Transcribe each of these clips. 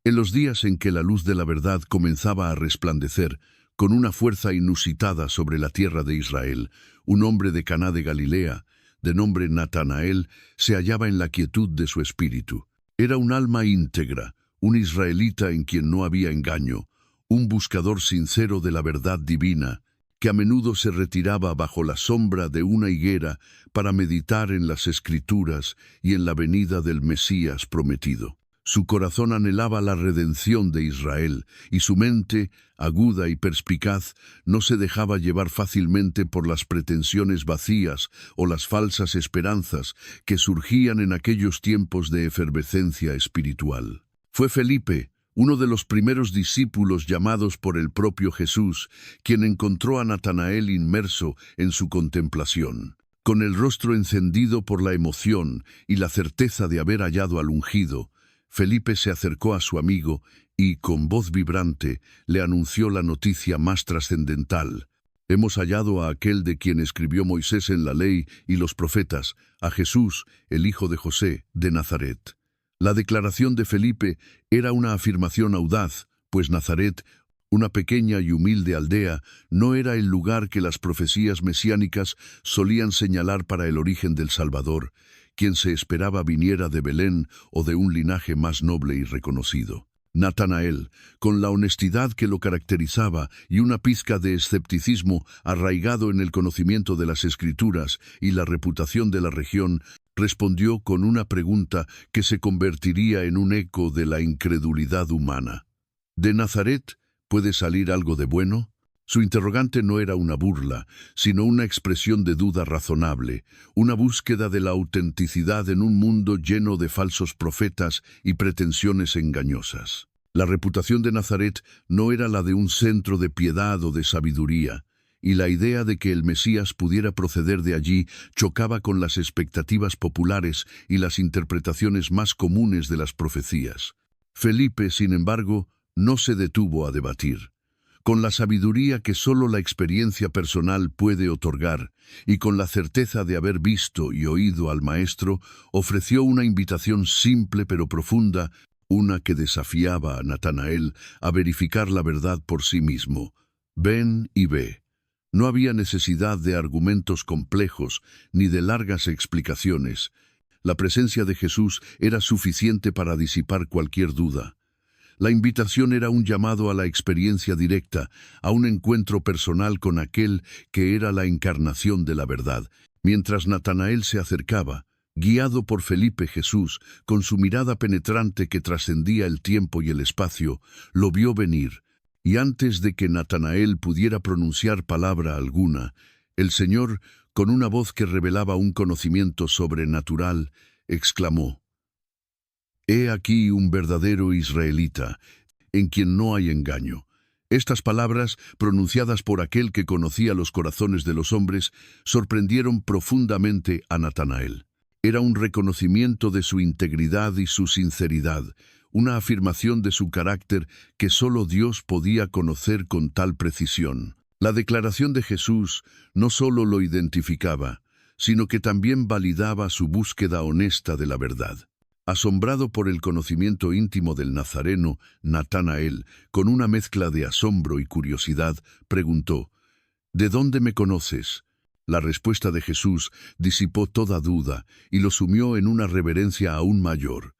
En los días en que la luz de la verdad comenzaba a resplandecer con una fuerza inusitada sobre la tierra de Israel, un hombre de Caná de Galilea, de nombre Natanael, se hallaba en la quietud de su espíritu. Era un alma íntegra, un israelita en quien no había engaño, un buscador sincero de la verdad divina, que a menudo se retiraba bajo la sombra de una higuera para meditar en las Escrituras y en la venida del Mesías prometido. Su corazón anhelaba la redención de Israel, y su mente, aguda y perspicaz, no se dejaba llevar fácilmente por las pretensiones vacías o las falsas esperanzas que surgían en aquellos tiempos de efervescencia espiritual. Fue Felipe, uno de los primeros discípulos llamados por el propio Jesús, quien encontró a Natanael inmerso en su contemplación. Con el rostro encendido por la emoción y la certeza de haber hallado al ungido, Felipe se acercó a su amigo y, con voz vibrante, le anunció la noticia más trascendental. Hemos hallado a aquel de quien escribió Moisés en la ley y los profetas, a Jesús, el hijo de José, de Nazaret. La declaración de Felipe era una afirmación audaz, pues Nazaret, una pequeña y humilde aldea, no era el lugar que las profecías mesiánicas solían señalar para el origen del Salvador, quien se esperaba viniera de Belén o de un linaje más noble y reconocido. Natanael, con la honestidad que lo caracterizaba y una pizca de escepticismo arraigado en el conocimiento de las Escrituras y la reputación de la región, respondió con una pregunta que se convertiría en un eco de la incredulidad humana. ¿De Nazaret puede salir algo de bueno? Su interrogante no era una burla, sino una expresión de duda razonable, una búsqueda de la autenticidad en un mundo lleno de falsos profetas y pretensiones engañosas. La reputación de Nazaret no era la de un centro de piedad o de sabiduría, y la idea de que el Mesías pudiera proceder de allí chocaba con las expectativas populares y las interpretaciones más comunes de las profecías. Felipe, sin embargo, no se detuvo a debatir. Con la sabiduría que solo la experiencia personal puede otorgar, y con la certeza de haber visto y oído al Maestro, ofreció una invitación simple pero profunda, una que desafiaba a Natanael a verificar la verdad por sí mismo. Ven y ve. No había necesidad de argumentos complejos ni de largas explicaciones. La presencia de Jesús era suficiente para disipar cualquier duda. La invitación era un llamado a la experiencia directa, a un encuentro personal con aquel que era la encarnación de la verdad. Mientras Natanael se acercaba, guiado por Felipe, Jesús, con su mirada penetrante que trascendía el tiempo y el espacio, lo vio venir, y antes de que Natanael pudiera pronunciar palabra alguna, el Señor, con una voz que revelaba un conocimiento sobrenatural, exclamó: «He aquí un verdadero israelita, en quien no hay engaño». Estas palabras, pronunciadas por aquel que conocía los corazones de los hombres, sorprendieron profundamente a Natanael. Era un reconocimiento de su integridad y su sinceridad, una afirmación de su carácter que solo Dios podía conocer con tal precisión. La declaración de Jesús no solo lo identificaba, sino que también validaba su búsqueda honesta de la verdad. Asombrado por el conocimiento íntimo del nazareno, Natanael, con una mezcla de asombro y curiosidad, preguntó: «¿De dónde me conoces?». La respuesta de Jesús disipó toda duda y lo sumió en una reverencia aún mayor.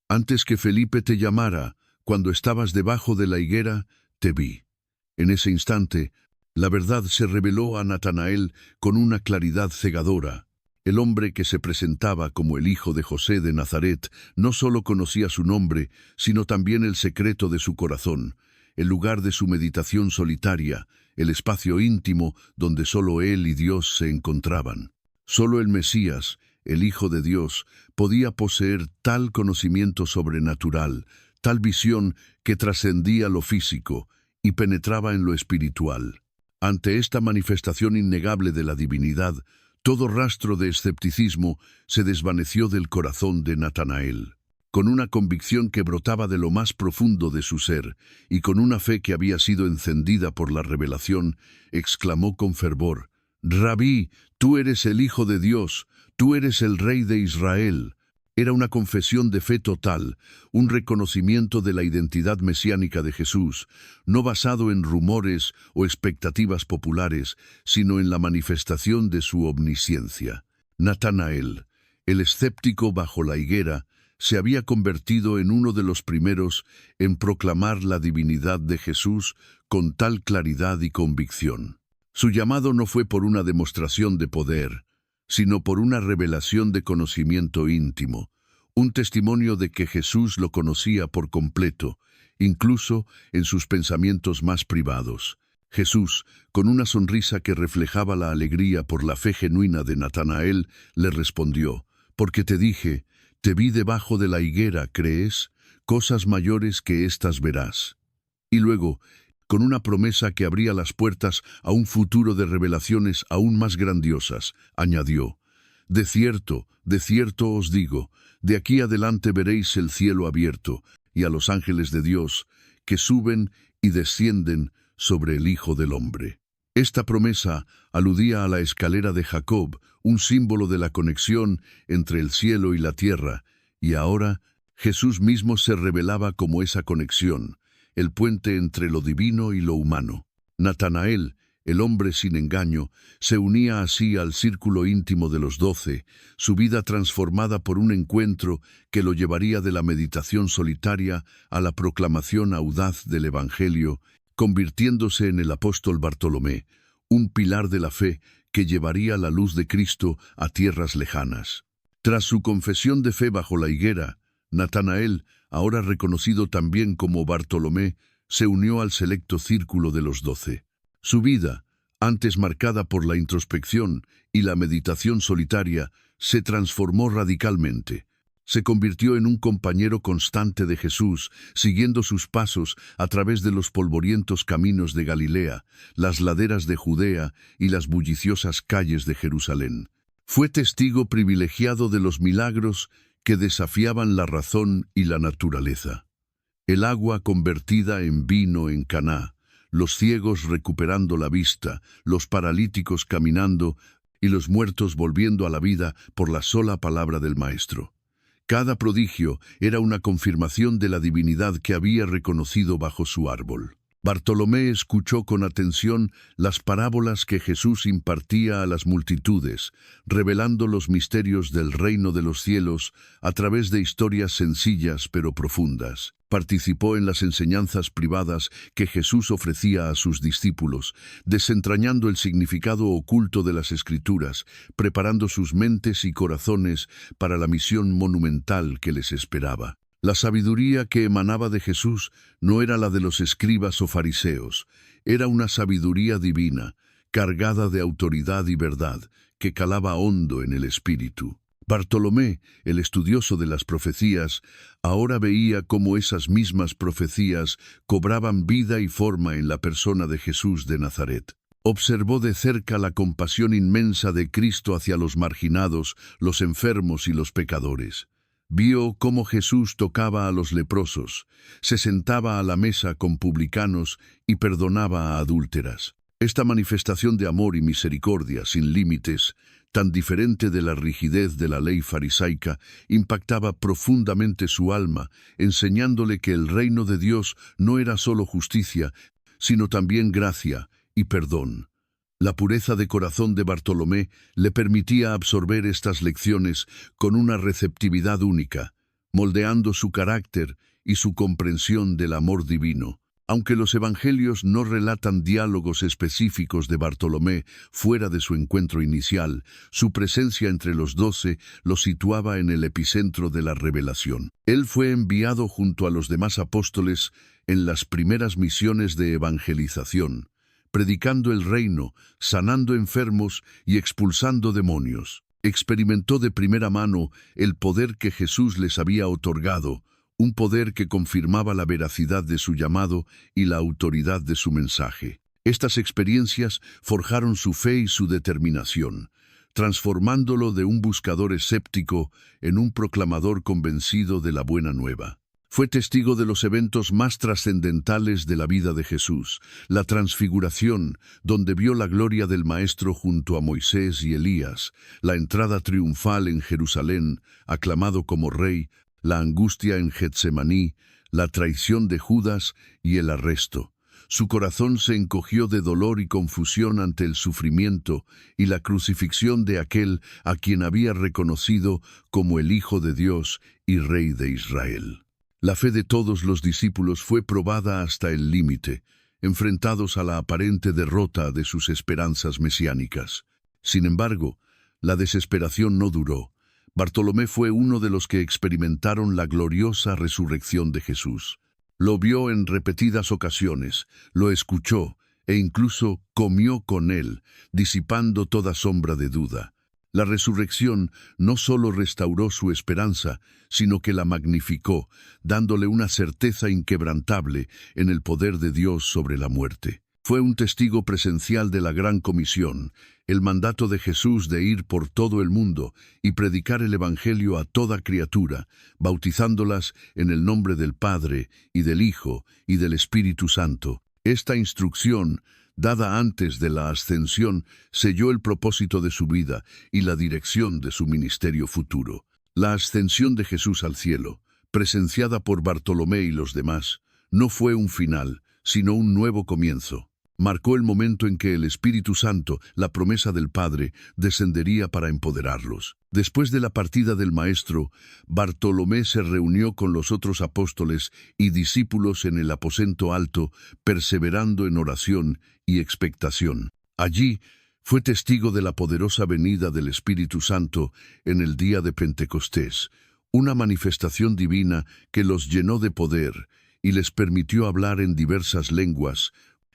«Antes que Felipe te llamara, cuando estabas debajo de la higuera, te vi». En ese instante, la verdad se reveló a Natanael con una claridad cegadora. El hombre que se presentaba como el hijo de José de Nazaret no solo conocía su nombre, sino también el secreto de su corazón, el lugar de su meditación solitaria, el espacio íntimo donde solo él y Dios se encontraban. Solo el Mesías, el Hijo de Dios, podía poseer tal conocimiento sobrenatural, tal visión que trascendía lo físico y penetraba en lo espiritual. Ante esta manifestación innegable de la divinidad, todo rastro de escepticismo se desvaneció del corazón de Natanael. Con una convicción que brotaba de lo más profundo de su ser, y con una fe que había sido encendida por la revelación, exclamó con fervor: «Rabí, tú eres el Hijo de Dios, tú eres el Rey de Israel». Era una confesión de fe total, un reconocimiento de la identidad mesiánica de Jesús, no basado en rumores o expectativas populares, sino en la manifestación de su omnisciencia. Natanael, el escéptico bajo la higuera, se había convertido en uno de los primeros en proclamar la divinidad de Jesús con tal claridad y convicción. Su llamado no fue por una demostración de poder, sino por una revelación de conocimiento íntimo, un testimonio de que Jesús lo conocía por completo, incluso en sus pensamientos más privados. Jesús, con una sonrisa que reflejaba la alegría por la fe genuina de Natanael, le respondió: «Porque te dije, te vi debajo de la higuera, ¿crees? Cosas mayores que éstas verás». Y luego, con una promesa que abría las puertas a un futuro de revelaciones aún más grandiosas, añadió: de cierto os digo, de aquí adelante veréis el cielo abierto y a los ángeles de Dios que suben y descienden sobre el Hijo del Hombre». Esta promesa aludía a la escalera de Jacob, un símbolo de la conexión entre el cielo y la tierra, y ahora Jesús mismo se revelaba como esa conexión, el puente entre lo divino y lo humano. Natanael, el hombre sin engaño, se unía así al círculo íntimo de los 12, su vida transformada por un encuentro que lo llevaría de la meditación solitaria a la proclamación audaz del Evangelio, convirtiéndose en el apóstol Bartolomé, un pilar de la fe que llevaría la luz de Cristo a tierras lejanas. Tras su confesión de fe bajo la higuera, Natanael, ahora reconocido también como Bartolomé, se unió al selecto círculo de los 12. Su vida, antes marcada por la introspección y la meditación solitaria, se transformó radicalmente. Se convirtió en un compañero constante de Jesús, siguiendo sus pasos a través de los polvorientos caminos de Galilea, las laderas de Judea y las bulliciosas calles de Jerusalén. Fue testigo privilegiado de los milagros que desafiaban la razón y la naturaleza. El agua convertida en vino en Caná, los ciegos recuperando la vista, los paralíticos caminando y los muertos volviendo a la vida por la sola palabra del Maestro. Cada prodigio era una confirmación de la divinidad que había reconocido bajo su árbol. Bartolomé escuchó con atención las parábolas que Jesús impartía a las multitudes, revelando los misterios del reino de los cielos a través de historias sencillas pero profundas. Participó en las enseñanzas privadas que Jesús ofrecía a sus discípulos, desentrañando el significado oculto de las Escrituras, preparando sus mentes y corazones para la misión monumental que les esperaba. La sabiduría que emanaba de Jesús no era la de los escribas o fariseos, era una sabiduría divina, cargada de autoridad y verdad, que calaba hondo en el espíritu. Bartolomé, el estudioso de las profecías, ahora veía cómo esas mismas profecías cobraban vida y forma en la persona de Jesús de Nazaret. Observó de cerca la compasión inmensa de Cristo hacia los marginados, los enfermos y los pecadores. Vio cómo Jesús tocaba a los leprosos, se sentaba a la mesa con publicanos y perdonaba a adúlteras. Esta manifestación de amor y misericordia sin límites, tan diferente de la rigidez de la ley farisaica, impactaba profundamente su alma, enseñándole que el reino de Dios no era solo justicia, sino también gracia y perdón. La pureza de corazón de Bartolomé le permitía absorber estas lecciones con una receptividad única, moldeando su carácter y su comprensión del amor divino. Aunque los evangelios no relatan diálogos específicos de Bartolomé fuera de su encuentro inicial, su presencia entre los 12 lo situaba en el epicentro de la revelación. Él fue enviado junto a los demás apóstoles en las primeras misiones de evangelización, predicando el reino, sanando enfermos y expulsando demonios. Experimentó de primera mano el poder que Jesús les había otorgado, un poder que confirmaba la veracidad de su llamado y la autoridad de su mensaje. Estas experiencias forjaron su fe y su determinación, transformándolo de un buscador escéptico en un proclamador convencido de la buena nueva. Fue testigo de los eventos más trascendentales de la vida de Jesús, la transfiguración, donde vio la gloria del Maestro junto a Moisés y Elías, la entrada triunfal en Jerusalén, aclamado como rey, la angustia en Getsemaní, la traición de Judas y el arresto. Su corazón se encogió de dolor y confusión ante el sufrimiento y la crucifixión de aquel a quien había reconocido como el Hijo de Dios y Rey de Israel. La fe de todos los discípulos fue probada hasta el límite, enfrentados a la aparente derrota de sus esperanzas mesiánicas. Sin embargo, la desesperación no duró. Bartolomé fue uno de los que experimentaron la gloriosa resurrección de Jesús. Lo vio en repetidas ocasiones, lo escuchó e incluso comió con él, disipando toda sombra de duda. La resurrección no solo restauró su esperanza, sino que la magnificó, dándole una certeza inquebrantable en el poder de Dios sobre la muerte. Fue un testigo presencial de la Gran Comisión, el mandato de Jesús de ir por todo el mundo y predicar el Evangelio a toda criatura, bautizándolas en el nombre del Padre, y del Hijo, y del Espíritu Santo. Esta instrucción, dada antes de la ascensión, selló el propósito de su vida y la dirección de su ministerio futuro. La ascensión de Jesús al cielo, presenciada por Bartolomé y los demás, no fue un final, sino un nuevo comienzo. Marcó el momento en que el Espíritu Santo, la promesa del Padre, descendería para empoderarlos. Después de la partida del Maestro, Bartolomé se reunió con los otros apóstoles y discípulos en el aposento alto, perseverando en oración y expectación. Allí fue testigo de la poderosa venida del Espíritu Santo en el día de Pentecostés, una manifestación divina que los llenó de poder y les permitió hablar en diversas lenguas,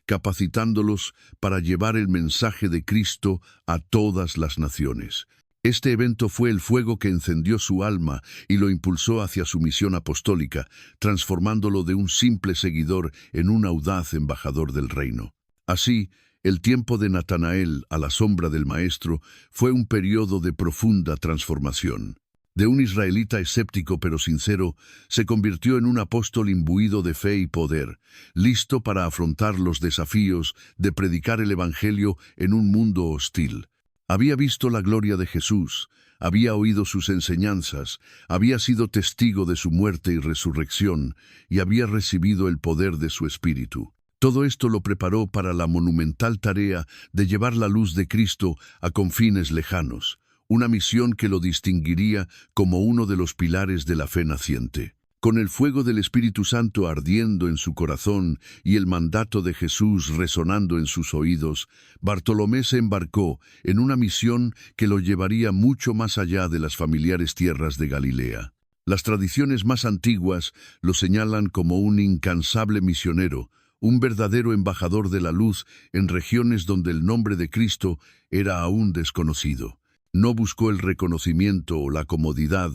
capacitándolos para llevar el mensaje de Cristo a todas las naciones. Este evento fue el fuego que encendió su alma y lo impulsó hacia su misión apostólica, transformándolo de un simple seguidor en un audaz embajador del reino. Así, el tiempo de Natanael a la sombra del Maestro fue un periodo de profunda transformación. De un israelita escéptico pero sincero, se convirtió en un apóstol imbuido de fe y poder, listo para afrontar los desafíos de predicar el Evangelio en un mundo hostil. Había visto la gloria de Jesús, había oído sus enseñanzas, había sido testigo de su muerte y resurrección, y había recibido el poder de su Espíritu. Todo esto lo preparó para la monumental tarea de llevar la luz de Cristo a confines lejanos, una misión que lo distinguiría como uno de los pilares de la fe naciente. Con el fuego del Espíritu Santo ardiendo en su corazón y el mandato de Jesús resonando en sus oídos, Bartolomé se embarcó en una misión que lo llevaría mucho más allá de las familiares tierras de Galilea. Las tradiciones más antiguas lo señalan como un incansable misionero, un verdadero embajador de la luz en regiones donde el nombre de Cristo era aún desconocido. No buscó el reconocimiento o la comodidad,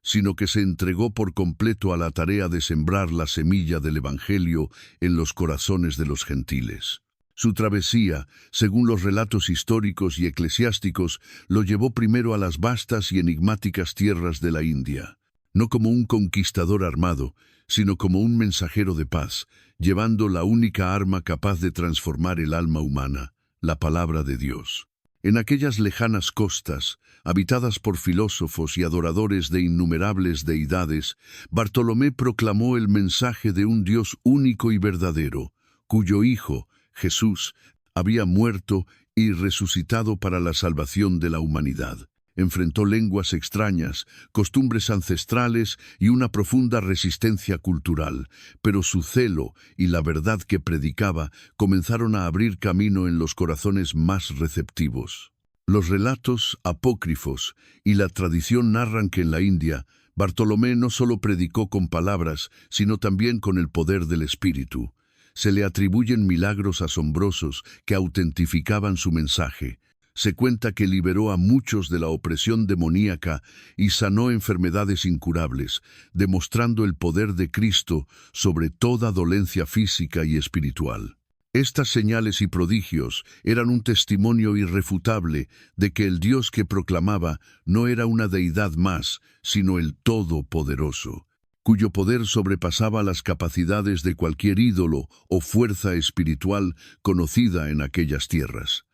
sino que se entregó por completo a la tarea de sembrar la semilla del Evangelio en los corazones de los gentiles. Su travesía, según los relatos históricos y eclesiásticos, lo llevó primero a las vastas y enigmáticas tierras de la India, no como un conquistador armado, sino como un mensajero de paz, llevando la única arma capaz de transformar el alma humana, la palabra de Dios. En aquellas lejanas costas, habitadas por filósofos y adoradores de innumerables deidades, Bartolomé proclamó el mensaje de un Dios único y verdadero, cuyo Hijo, Jesús, había muerto y resucitado para la salvación de la humanidad. Enfrentó lenguas extrañas, costumbres ancestrales y una profunda resistencia cultural, pero su celo y la verdad que predicaba comenzaron a abrir camino en los corazones más receptivos. Los relatos apócrifos y la tradición narran que en la India, Bartolomé no solo predicó con palabras, sino también con el poder del Espíritu. Se le atribuyen milagros asombrosos que autentificaban su mensaje. Se cuenta que liberó a muchos de la opresión demoníaca y sanó enfermedades incurables, demostrando el poder de Cristo sobre toda dolencia física y espiritual. Estas señales y prodigios eran un testimonio irrefutable de que el Dios que proclamaba no era una deidad más, sino el Todopoderoso. cuyo poder sobrepasaba las capacidades de cualquier ídolo o fuerza espiritual conocida en aquellas tierras.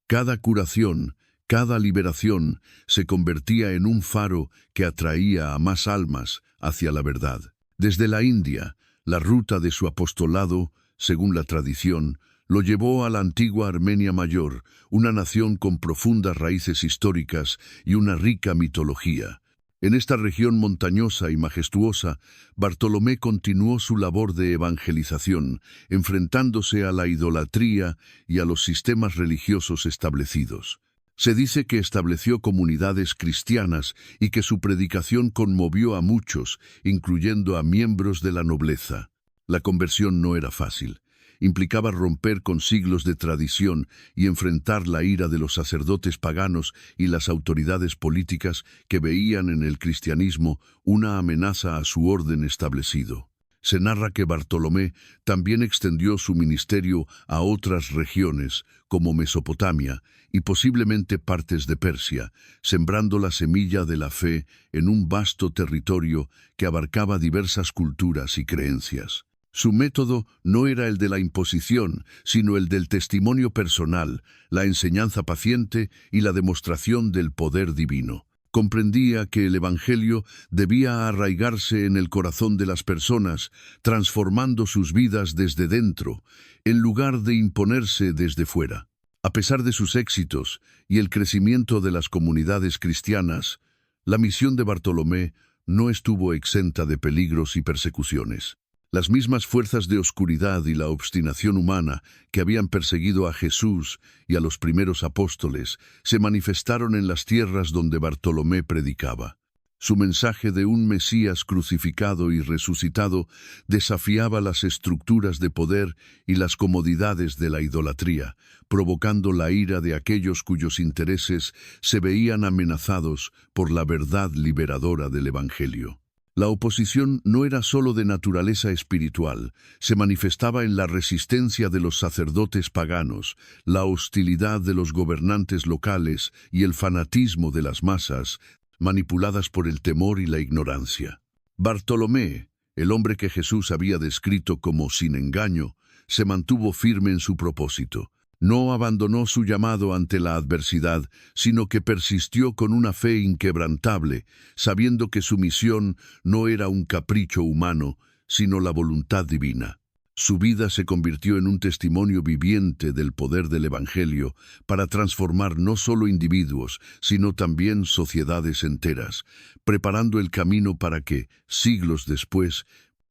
Cada curación, cada liberación se convertía en un faro que atraía a más almas hacia la verdad. Desde la India, la ruta de su apostolado, según la tradición, lo llevó a la antigua Armenia Mayor, una nación con profundas raíces históricas y una rica mitología. En esta región montañosa y majestuosa, Bartolomé continuó su labor de evangelización, enfrentándose a la idolatría y a los sistemas religiosos establecidos. Se dice que estableció comunidades cristianas y que su predicación conmovió a muchos, incluyendo a miembros de la nobleza. La conversión no era fácil. Implicaba romper con siglos de tradición y enfrentar la ira de los sacerdotes paganos y las autoridades políticas que veían en el cristianismo una amenaza a su orden establecido. Se narra que Bartolomé también extendió su ministerio a otras regiones, como Mesopotamia y posiblemente partes de Persia, sembrando la semilla de la fe en un vasto territorio que abarcaba diversas culturas y creencias. Su método no era el de la imposición, sino el del testimonio personal, la enseñanza paciente y la demostración del poder divino. Comprendía que el Evangelio debía arraigarse en el corazón de las personas, transformando sus vidas desde dentro, en lugar de imponerse desde fuera. A pesar de sus éxitos y el crecimiento de las comunidades cristianas, la misión de Bartolomé no estuvo exenta de peligros y persecuciones. Las mismas fuerzas de oscuridad y la obstinación humana que habían perseguido a Jesús y a los primeros apóstoles se manifestaron en las tierras donde Bartolomé predicaba. Su mensaje de un Mesías crucificado y resucitado desafiaba las estructuras de poder y las comodidades de la idolatría, provocando la ira de aquellos cuyos intereses se veían amenazados por la verdad liberadora del Evangelio. La oposición no era solo de naturaleza espiritual, se manifestaba en la resistencia de los sacerdotes paganos, la hostilidad de los gobernantes locales y el fanatismo de las masas, manipuladas por el temor y la ignorancia. Bartolomé, el hombre que Jesús había descrito como sin engaño, se mantuvo firme en su propósito. No abandonó su llamado ante la adversidad, sino que persistió con una fe inquebrantable, sabiendo que su misión no era un capricho humano, sino la voluntad divina. Su vida se convirtió en un testimonio viviente del poder del Evangelio para transformar no solo individuos, sino también sociedades enteras, preparando el camino para que, siglos después,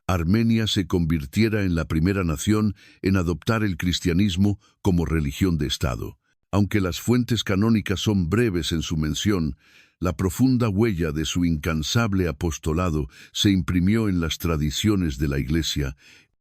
Armenia se convirtiera en la primera nación en adoptar el cristianismo como religión de Estado. Aunque las fuentes canónicas son breves en su mención, la profunda huella de su incansable apostolado se imprimió en las tradiciones de la Iglesia,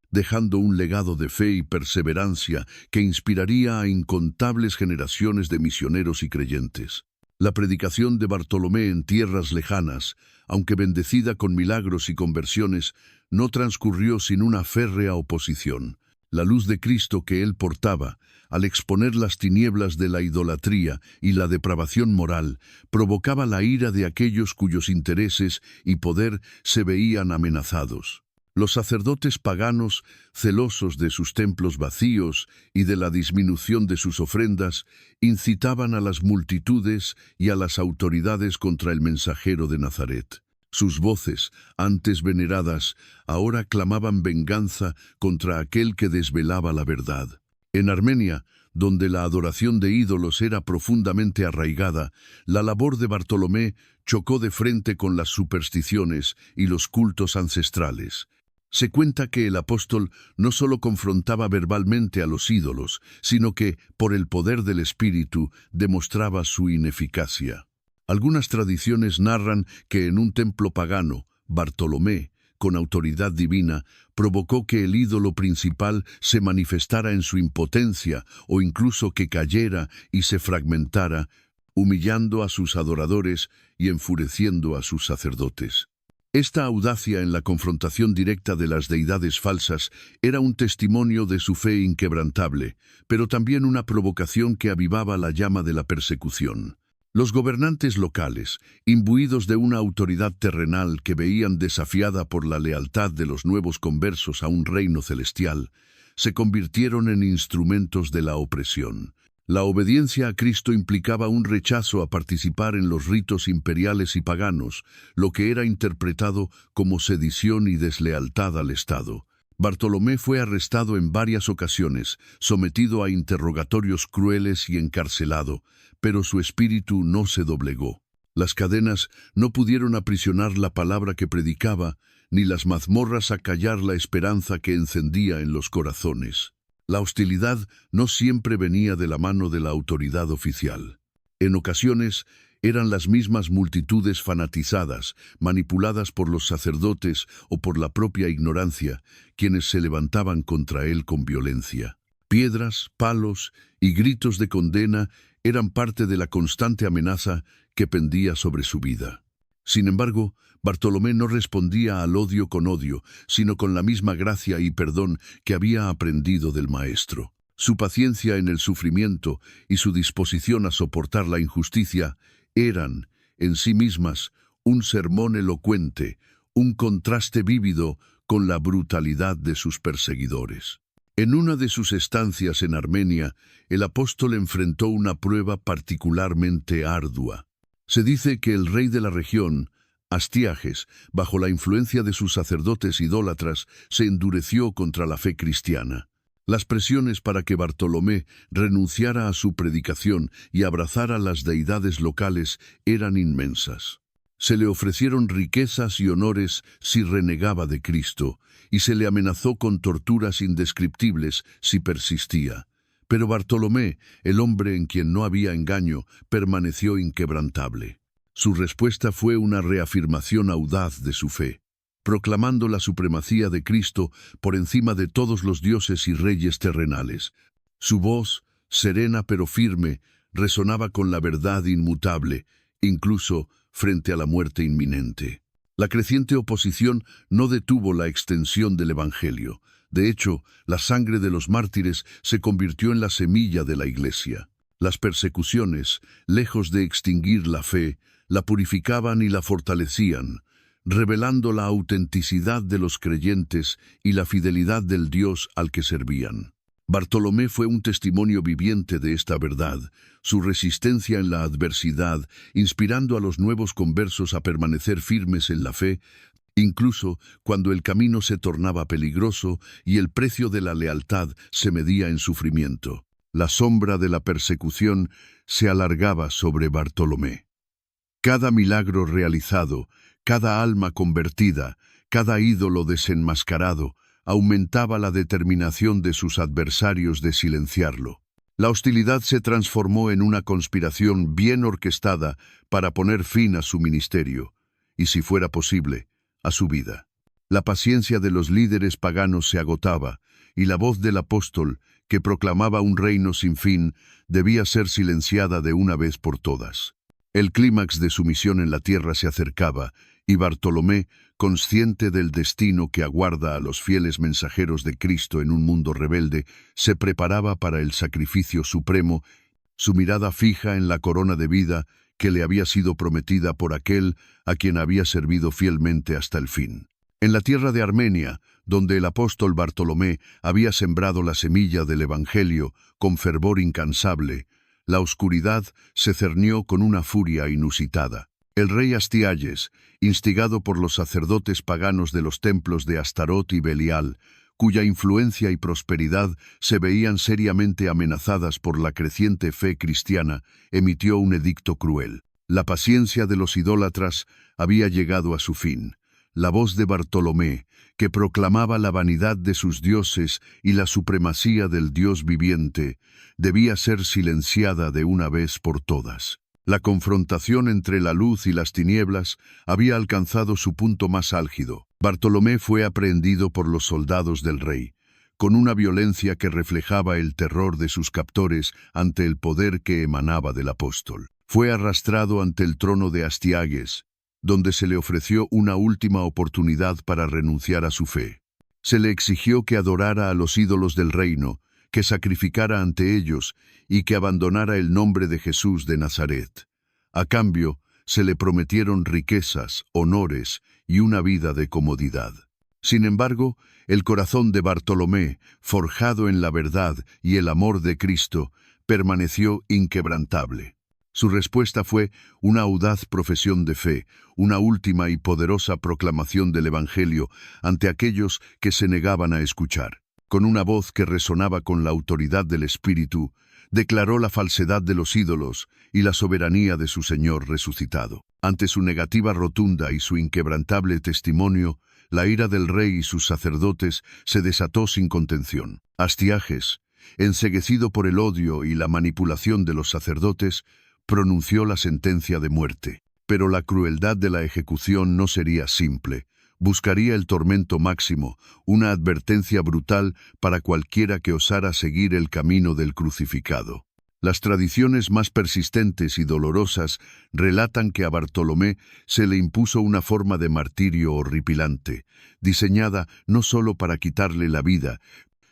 dejando un legado de fe y perseverancia que inspiraría a incontables generaciones de misioneros y creyentes. La predicación de Bartolomé en tierras lejanas, aunque bendecida con milagros y conversiones, no transcurrió sin una férrea oposición. La luz de Cristo que él portaba, al exponer las tinieblas de la idolatría y la depravación moral, provocaba la ira de aquellos cuyos intereses y poder se veían amenazados. Los sacerdotes paganos, celosos de sus templos vacíos y de la disminución de sus ofrendas, incitaban a las multitudes y a las autoridades contra el mensajero de Nazaret. Sus voces, antes veneradas, ahora clamaban venganza contra aquel que desvelaba la verdad. En Armenia, donde la adoración de ídolos era profundamente arraigada, la labor de Bartolomé chocó de frente con las supersticiones y los cultos ancestrales. Se cuenta que el apóstol no solo confrontaba verbalmente a los ídolos, sino que, por el poder del Espíritu, demostraba su ineficacia. Algunas tradiciones narran que en un templo pagano, Bartolomé, con autoridad divina, provocó que el ídolo principal se manifestara en su impotencia o incluso que cayera y se fragmentara, humillando a sus adoradores y enfureciendo a sus sacerdotes. Esta audacia en la confrontación directa de las deidades falsas era un testimonio de su fe inquebrantable, pero también una provocación que avivaba la llama de la persecución. Los gobernantes locales, imbuidos de una autoridad terrenal que veían desafiada por la lealtad de los nuevos conversos a un reino celestial, se convirtieron en instrumentos de la opresión. La obediencia a Cristo implicaba un rechazo a participar en los ritos imperiales y paganos, lo que era interpretado como sedición y deslealtad al Estado. Bartolomé fue arrestado en varias ocasiones, sometido a interrogatorios crueles y encarcelado, pero su espíritu no se doblegó. Las cadenas no pudieron aprisionar la palabra que predicaba, ni las mazmorras acallar la esperanza que encendía en los corazones. La hostilidad no siempre venía de la mano de la autoridad oficial. En ocasiones, eran las mismas multitudes fanatizadas, manipuladas por los sacerdotes o por la propia ignorancia, quienes se levantaban contra él con violencia. Piedras, palos y gritos de condena eran parte de la constante amenaza que pendía sobre su vida. Sin embargo, Bartolomé no respondía al odio con odio, sino con la misma gracia y perdón que había aprendido del Maestro. Su paciencia en el sufrimiento y su disposición a soportar la injusticia eran, en sí mismas, un sermón elocuente, un contraste vívido con la brutalidad de sus perseguidores. En una de sus estancias en Armenia, el apóstol enfrentó una prueba particularmente ardua. Se dice que el rey de la región, Astiages, bajo la influencia de sus sacerdotes idólatras, se endureció contra la fe cristiana. Las presiones para que Bartolomé renunciara a su predicación y abrazara las deidades locales eran inmensas. Se le ofrecieron riquezas y honores si renegaba de Cristo, y se le amenazó con torturas indescriptibles si persistía. Pero Bartolomé, el hombre en quien no había engaño, permaneció inquebrantable. Su respuesta fue una reafirmación audaz de su fe, proclamando la supremacía de Cristo por encima de todos los dioses y reyes terrenales. Su voz, serena pero firme, resonaba con la verdad inmutable, incluso frente a la muerte inminente. La creciente oposición no detuvo la extensión del Evangelio. De hecho, la sangre de los mártires se convirtió en la semilla de la Iglesia. Las persecuciones, lejos de extinguir la fe, la purificaban y la fortalecían, revelando la autenticidad de los creyentes y la fidelidad del Dios al que servían. Bartolomé fue un testimonio viviente de esta verdad, su resistencia en la adversidad, inspirando a los nuevos conversos a permanecer firmes en la fe, incluso cuando el camino se tornaba peligroso y el precio de la lealtad se medía en sufrimiento. La sombra de la persecución se alargaba sobre Bartolomé. Cada milagro realizado, cada alma convertida, cada ídolo desenmascarado, aumentaba la determinación de sus adversarios de silenciarlo. La hostilidad se transformó en una conspiración bien orquestada para poner fin a su ministerio, y si fuera posible, a su vida. La paciencia de los líderes paganos se agotaba, y la voz del apóstol, que proclamaba un reino sin fin, debía ser silenciada de una vez por todas. El clímax de su misión en la tierra se acercaba, y Bartolomé, consciente del destino que aguarda a los fieles mensajeros de Cristo en un mundo rebelde, se preparaba para el sacrificio supremo, su mirada fija en la corona de vida que le había sido prometida por aquel a quien había servido fielmente hasta el fin. En la tierra de Armenia, donde el apóstol Bartolomé había sembrado la semilla del Evangelio con fervor incansable, la oscuridad se cernió con una furia inusitada. El rey Astiages, instigado por los sacerdotes paganos de los templos de Astarot y Belial, cuya influencia y prosperidad se veían seriamente amenazadas por la creciente fe cristiana, emitió un edicto cruel. La paciencia de los idólatras había llegado a su fin. La voz de Bartolomé, que proclamaba la vanidad de sus dioses y la supremacía del Dios viviente, debía ser silenciada de una vez por todas. La confrontación entre la luz y las tinieblas había alcanzado su punto más álgido. Bartolomé fue aprehendido por los soldados del rey, con una violencia que reflejaba el terror de sus captores ante el poder que emanaba del apóstol. Fue arrastrado ante el trono de Astiages, donde se le ofreció una última oportunidad para renunciar a su fe. Se le exigió que adorara a los ídolos del reino, que sacrificara ante ellos y que abandonara el nombre de Jesús de Nazaret. A cambio, se le prometieron riquezas, honores y una vida de comodidad. Sin embargo, el corazón de Bartolomé, forjado en la verdad y el amor de Cristo, permaneció inquebrantable. Su respuesta fue una audaz profesión de fe, una última y poderosa proclamación del Evangelio ante aquellos que se negaban a escuchar. Con una voz que resonaba con la autoridad del Espíritu, declaró la falsedad de los ídolos y la soberanía de su Señor resucitado. Ante su negativa rotunda y su inquebrantable testimonio, la ira del rey y sus sacerdotes se desató sin contención. Astiages, enceguecido por el odio y la manipulación de los sacerdotes, pronunció la sentencia de muerte. Pero la crueldad de la ejecución no sería simple. Buscaría el tormento máximo, una advertencia brutal para cualquiera que osara seguir el camino del crucificado. Las tradiciones más persistentes y dolorosas relatan que a Bartolomé se le impuso una forma de martirio horripilante, diseñada no solo para quitarle la vida,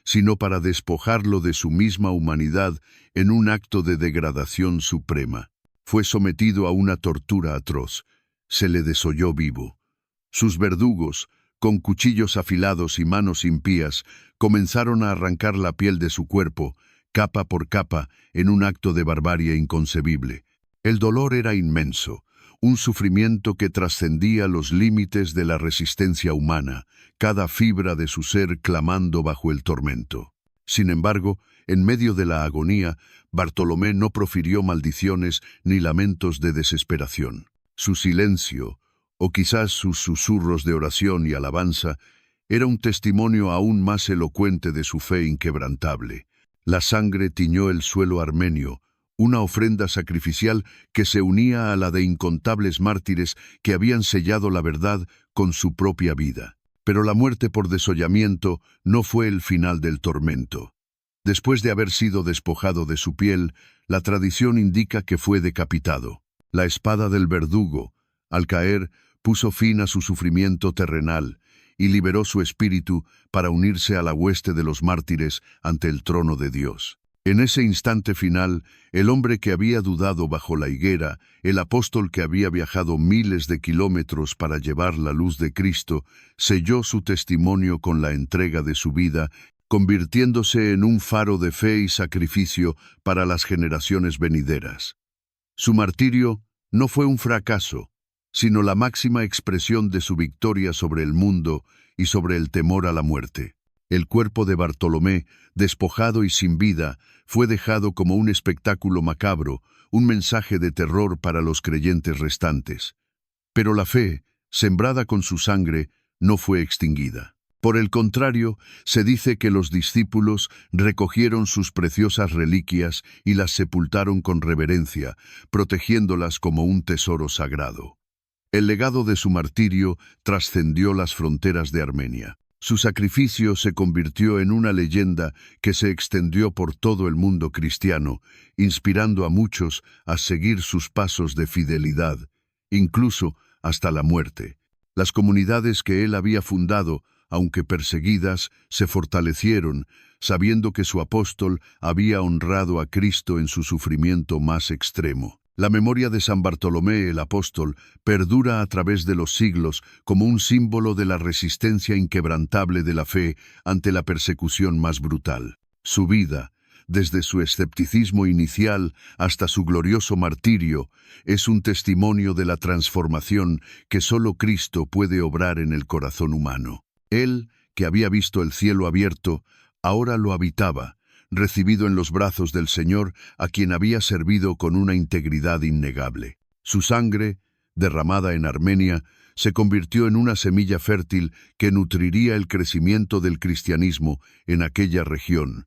sino para despojarlo de su misma humanidad en un acto de degradación suprema. Fue sometido a una tortura atroz. Se le desolló vivo. Sus verdugos, con cuchillos afilados y manos impías, comenzaron a arrancar la piel de su cuerpo, capa por capa, en un acto de barbarie inconcebible. El dolor era inmenso, un sufrimiento que trascendía los límites de la resistencia humana, cada fibra de su ser clamando bajo el tormento. Sin embargo, en medio de la agonía, Bartolomé no profirió maldiciones ni lamentos de desesperación. Su silencio, o quizás sus susurros de oración y alabanza, era un testimonio aún más elocuente de su fe inquebrantable. La sangre tiñó el suelo armenio, una ofrenda sacrificial que se unía a la de incontables mártires que habían sellado la verdad con su propia vida. Pero la muerte por desollamiento no fue el final del tormento. Después de haber sido despojado de su piel, la tradición indica que fue decapitado. La espada del verdugo, al caer, puso fin a su sufrimiento terrenal y liberó su espíritu para unirse a la hueste de los mártires ante el trono de Dios. En ese instante final, el hombre que había dudado bajo la higuera, el apóstol que había viajado miles de kilómetros para llevar la luz de Cristo, selló su testimonio con la entrega de su vida, convirtiéndose en un faro de fe y sacrificio para las generaciones venideras. Su martirio no fue un fracaso, sino la máxima expresión de su victoria sobre el mundo y sobre el temor a la muerte. El cuerpo de Bartolomé, despojado y sin vida, fue dejado como un espectáculo macabro, un mensaje de terror para los creyentes restantes. Pero la fe, sembrada con su sangre, no fue extinguida. Por el contrario, se dice que los discípulos recogieron sus preciosas reliquias y las sepultaron con reverencia, protegiéndolas como un tesoro sagrado. El legado de su martirio trascendió las fronteras de Armenia. Su sacrificio se convirtió en una leyenda que se extendió por todo el mundo cristiano, inspirando a muchos a seguir sus pasos de fidelidad, incluso hasta la muerte. Las comunidades que él había fundado, aunque perseguidas, se fortalecieron, sabiendo que su apóstol había honrado a Cristo en su sufrimiento más extremo. La memoria de San Bartolomé el apóstol perdura a través de los siglos como un símbolo de la resistencia inquebrantable de la fe ante la persecución más brutal. Su vida, desde su escepticismo inicial hasta su glorioso martirio, es un testimonio de la transformación que solo Cristo puede obrar en el corazón humano. Él, que había visto el cielo abierto, ahora lo habitaba, recibido en los brazos del Señor, a quien había servido con una integridad innegable. Su sangre, derramada en Armenia, se convirtió en una semilla fértil que nutriría el crecimiento del cristianismo en aquella región,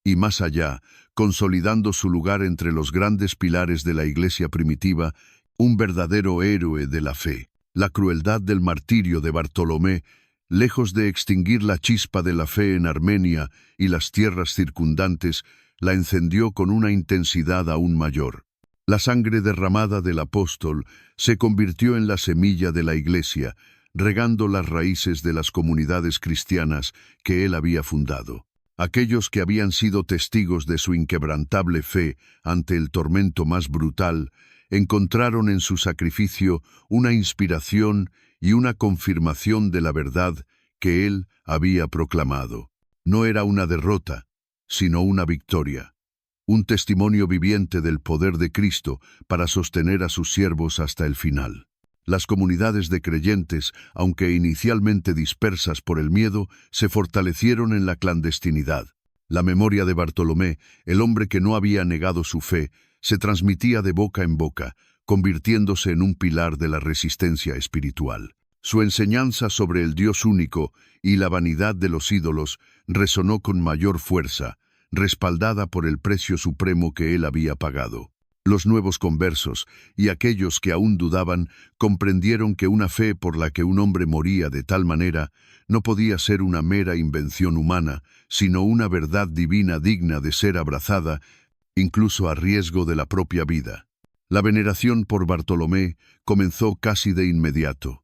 y más allá, consolidando su lugar entre los grandes pilares de la Iglesia primitiva, un verdadero héroe de la fe. La crueldad del martirio de Bartolomé, lejos de extinguir la chispa de la fe en Armenia y las tierras circundantes, la encendió con una intensidad aún mayor. La sangre derramada del apóstol se convirtió en la semilla de la Iglesia, regando las raíces de las comunidades cristianas que él había fundado. Aquellos que habían sido testigos de su inquebrantable fe ante el tormento más brutal, encontraron en su sacrificio una inspiración y una confirmación de la verdad que él había proclamado. No era una derrota, sino una victoria, un testimonio viviente del poder de Cristo para sostener a sus siervos hasta el final. Las comunidades de creyentes, aunque inicialmente dispersas por el miedo, se fortalecieron en la clandestinidad. La memoria de Bartolomé, el hombre que no había negado su fe, se transmitía de boca en boca, convirtiéndose en un pilar de la resistencia espiritual. Su enseñanza sobre el Dios único y la vanidad de los ídolos resonó con mayor fuerza, respaldada por el precio supremo que él había pagado. Los nuevos conversos y aquellos que aún dudaban comprendieron que una fe por la que un hombre moría de tal manera no podía ser una mera invención humana, sino una verdad divina digna de ser abrazada, incluso a riesgo de la propia vida. La veneración por Bartolomé comenzó casi de inmediato.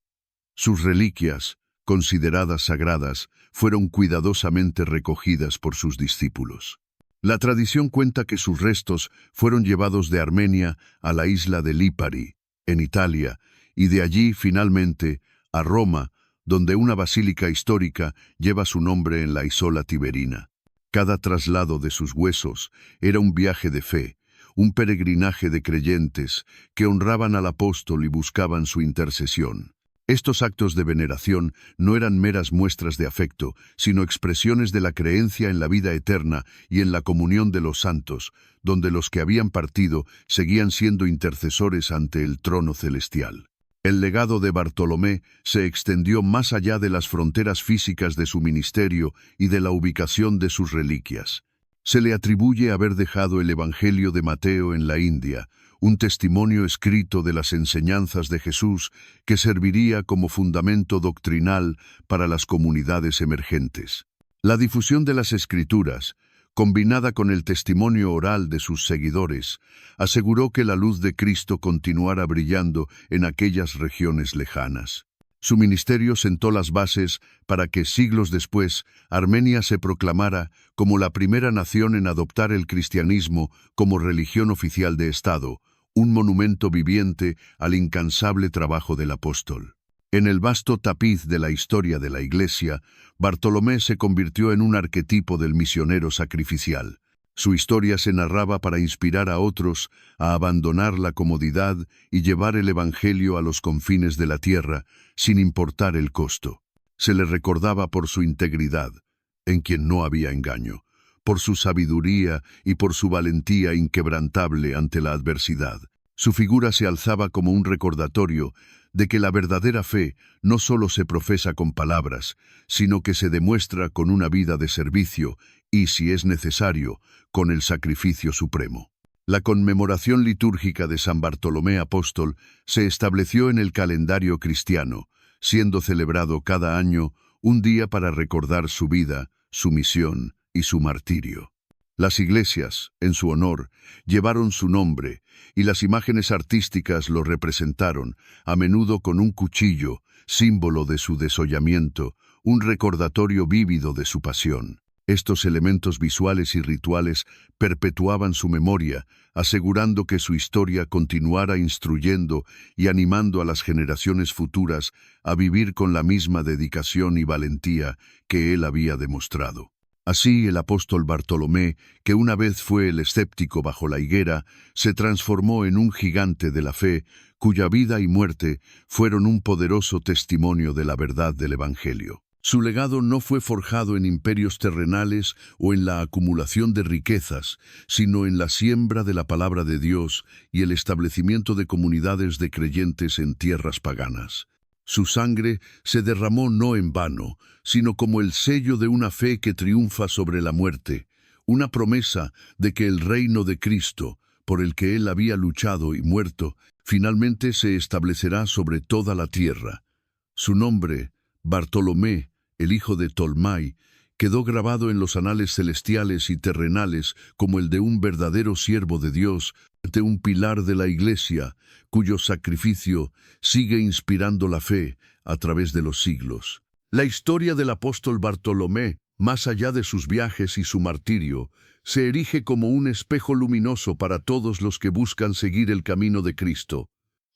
Sus reliquias, consideradas sagradas, fueron cuidadosamente recogidas por sus discípulos. La tradición cuenta que sus restos fueron llevados de Armenia a la isla de Lipari, en Italia, y de allí, finalmente, a Roma, donde una basílica histórica lleva su nombre en la Isola Tiberina. Cada traslado de sus huesos era un viaje de fe, un peregrinaje de creyentes que honraban al apóstol y buscaban su intercesión. Estos actos de veneración no eran meras muestras de afecto, sino expresiones de la creencia en la vida eterna y en la comunión de los santos, donde los que habían partido seguían siendo intercesores ante el trono celestial. El legado de Bartolomé se extendió más allá de las fronteras físicas de su ministerio y de la ubicación de sus reliquias. Se le atribuye haber dejado el Evangelio de Mateo en la India, un testimonio escrito de las enseñanzas de Jesús que serviría como fundamento doctrinal para las comunidades emergentes. La difusión de las Escrituras, combinada con el testimonio oral de sus seguidores, aseguró que la luz de Cristo continuara brillando en aquellas regiones lejanas. Su ministerio sentó las bases para que siglos después Armenia se proclamara como la primera nación en adoptar el cristianismo como religión oficial de Estado, un monumento viviente al incansable trabajo del apóstol. En el vasto tapiz de la historia de la Iglesia, Bartolomé se convirtió en un arquetipo del misionero sacrificial. Su historia se narraba para inspirar a otros a abandonar la comodidad y llevar el Evangelio a los confines de la tierra, sin importar el costo. Se le recordaba por su integridad, en quien no había engaño, por su sabiduría y por su valentía inquebrantable ante la adversidad. Su figura se alzaba como un recordatorio de que la verdadera fe no solo se profesa con palabras, sino que se demuestra con una vida de servicio y, si es necesario, con el sacrificio supremo. La conmemoración litúrgica de San Bartolomé Apóstol se estableció en el calendario cristiano, siendo celebrado cada año un día para recordar su vida, su misión y su martirio. Las iglesias, en su honor, llevaron su nombre, y las imágenes artísticas lo representaron, a menudo con un cuchillo, símbolo de su desollamiento, un recordatorio vívido de su pasión. Estos elementos visuales y rituales perpetuaban su memoria, asegurando que su historia continuara instruyendo y animando a las generaciones futuras a vivir con la misma dedicación y valentía que él había demostrado. Así, el apóstol Bartolomé, que una vez fue el escéptico bajo la higuera, se transformó en un gigante de la fe, cuya vida y muerte fueron un poderoso testimonio de la verdad del Evangelio. Su legado no fue forjado en imperios terrenales o en la acumulación de riquezas, sino en la siembra de la palabra de Dios y el establecimiento de comunidades de creyentes en tierras paganas. Su sangre se derramó no en vano, sino como el sello de una fe que triunfa sobre la muerte, una promesa de que el reino de Cristo, por el que él había luchado y muerto, finalmente se establecerá sobre toda la tierra. Su nombre, Bartolomé, el hijo de Tolmai, quedó grabado en los anales celestiales y terrenales como el de un verdadero siervo de Dios, de un pilar de la Iglesia, cuyo sacrificio sigue inspirando la fe a través de los siglos. La historia del apóstol Bartolomé, más allá de sus viajes y su martirio, se erige como un espejo luminoso para todos los que buscan seguir el camino de Cristo.